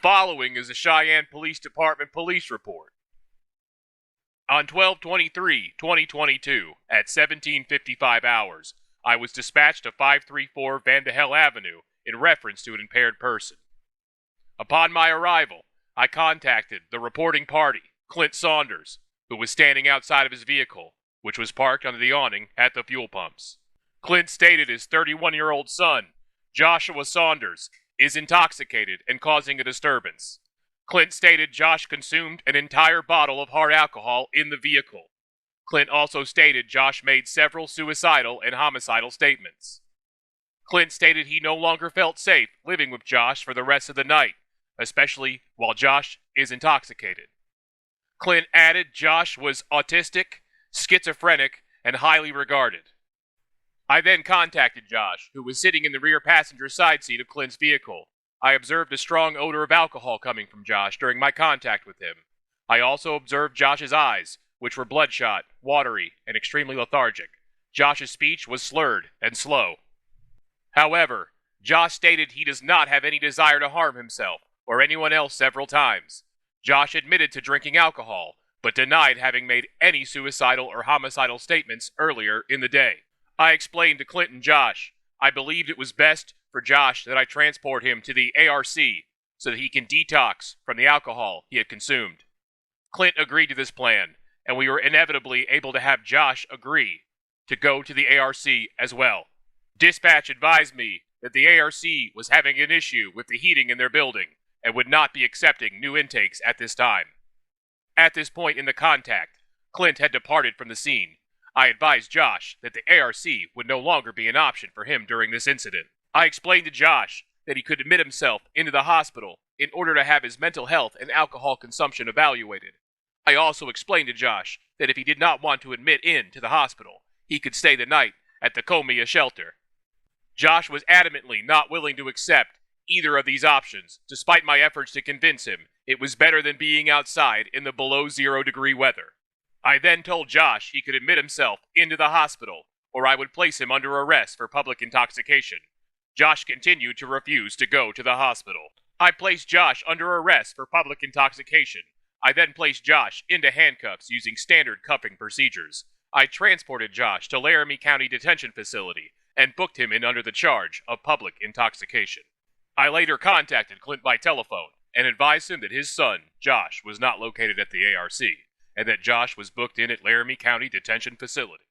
The following is a Cheyenne Police Department police report. On 12/23/2022, at 17:55 hours, I was dispatched to 534 Vandehel Avenue in reference to an impaired person. Upon my arrival, I contacted the reporting party, Clint Saunders, who was standing outside of his vehicle, which was parked under the awning at the fuel pumps. Clint stated his 31-year-old son, Joshua Saunders, is intoxicated and causing a disturbance. Clint stated Josh consumed an entire bottle of hard alcohol in the vehicle. Clint also stated Josh made several suicidal and homicidal statements. Clint stated he no longer felt safe living with Josh for the rest of the night, especially while Josh is intoxicated. Clint added Josh was autistic, schizophrenic, and highly regarded. I then contacted Josh, who was sitting in the rear passenger side seat of Clint's vehicle. I observed a strong odor of alcohol coming from Josh during my contact with him. I also observed Josh's eyes, which were bloodshot, watery, and extremely lethargic. Josh's speech was slurred and slow. However, Josh stated he does not have any desire to harm himself or anyone else several times. Josh admitted to drinking alcohol, but denied having made any suicidal or homicidal statements earlier in the day. I explained to Clint and Josh I believed it was best for Josh that I transport him to the ARC so that he can detox from the alcohol he had consumed. Clint agreed to this plan, and we were inevitably able to have Josh agree to go to the ARC as well. Dispatch advised me that the ARC was having an issue with the heating in their building and would not be accepting new intakes at this time. At this point in the contact, Clint had departed from the scene. I advised Josh that the ARC would no longer be an option for him during this incident. I explained to Josh that he could admit himself into the hospital in order to have his mental health and alcohol consumption evaluated. I also explained to Josh that if he did not want to admit in to the hospital, he could stay the night at the Comia shelter. Josh was adamantly not willing to accept either of these options, despite my efforts to convince him it was better than being outside in the below 0-degree weather. I then told Josh he could admit himself into the hospital, or I would place him under arrest for public intoxication. Josh continued to refuse to go to the hospital. I placed Josh under arrest for public intoxication. I then placed Josh into handcuffs using standard cuffing procedures. I transported Josh to Laramie County Detention Facility and booked him in under the charge of public intoxication. I later contacted Clint by telephone and advised him that his son, Josh, was not located at the ARC, and that Josh was booked in at Laramie County Detention Facility.